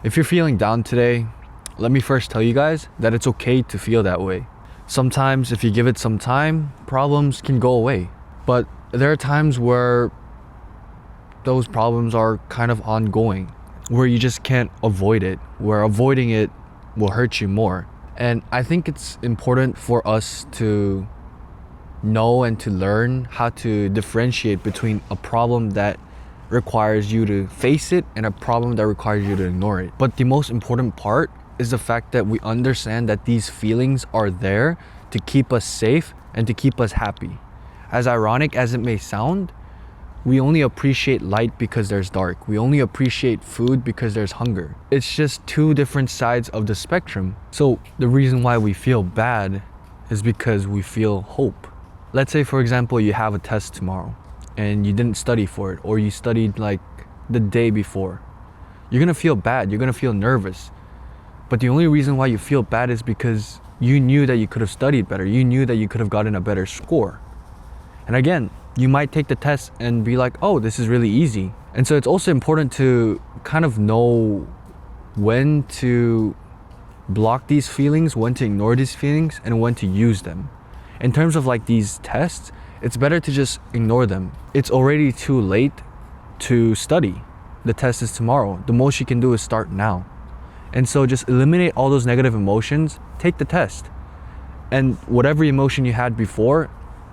If you're feeling down today, let me first tell you guys that it's okay to feel that way. Sometimes if you give it some time, problems can go away. But there are times where those problems are kind of ongoing, where you just can't avoid it, where avoiding it will hurt you more. And I think it's important for us to know and to learn how to differentiate between a problem that requires you to face it and a problem that requires you to ignore it. But the most important part is the fact that we understand that these feelings are there to keep us safe and to keep us happy. As ironic as it may sound, we only appreciate light because there's dark. We only appreciate food because there's hunger. It's just two different sides of the spectrum. So the reason why we feel bad is because we feel hope. Let's say, for example, you have a test tomorrow and you didn't study for it, or you studied like the day before. You're gonna feel bad, you're gonna feel nervous. But the only reason why you feel bad is because you knew that you could have studied better. You knew that you could have gotten a better score. And again, you might take the test and be like, oh, this is really easy. And so it's also important to kind of know when to block these feelings, when to ignore these feelings, and when to use them. In terms of like these tests, it's better to just ignore them. It's already too late to study. The test is tomorrow. The most you can do is start now. And so just eliminate all those negative emotions, take the test. And whatever emotion you had before,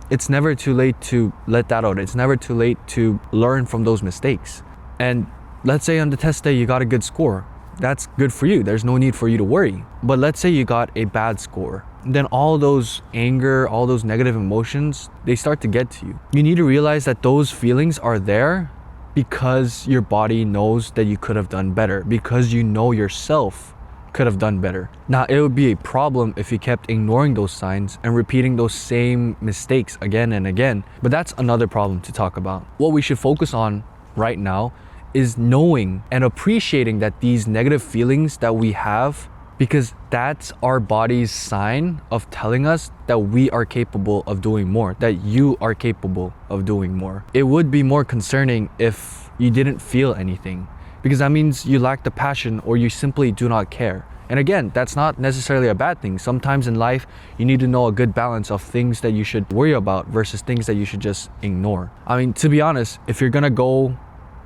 it's never too late to let that out. It's never too late to learn from those mistakes. And let's say on the test day you got a good score. That's good for you. There's no need for you to worry. But let's say you got a bad score. Then all those anger, all those negative emotions, they start to get to you. You need to realize that those feelings are there because your body knows that you could have done better, because you know yourself could have done better. Now, it would be a problem if you kept ignoring those signs and repeating those same mistakes again and again, but that's another problem to talk about. What we should focus on right now is knowing and appreciating that these negative feelings that we have, because that's our body's sign of telling us that we are capable of doing more, that you are capable of doing more. It would be more concerning if you didn't feel anything, because that means you lack the passion or you simply do not care. And again, that's not necessarily a bad thing. Sometimes in life, you need to know a good balance of things that you should worry about versus things that you should just ignore. I mean, to be honest, if you're gonna go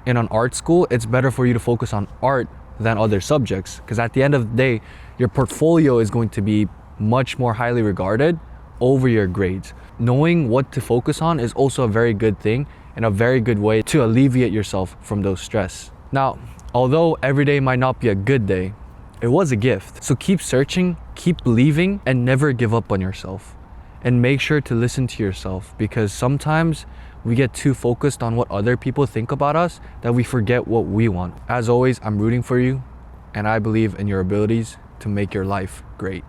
in an art school, it's better for you to focus on art than other subjects, because at the end of the day, your portfolio is going to be much more highly regarded over your grades. Knowing what to focus on is also a very good thing and a very good way to alleviate yourself from those stress. Now, although every day might not be a good day, it was a gift. So keep searching, keep believing, and never give up on yourself. And make sure to listen to yourself, because sometimes we get too focused on what other people think about us that we forget what we want. As always, I'm rooting for you, and I believe in your abilities to make your life great.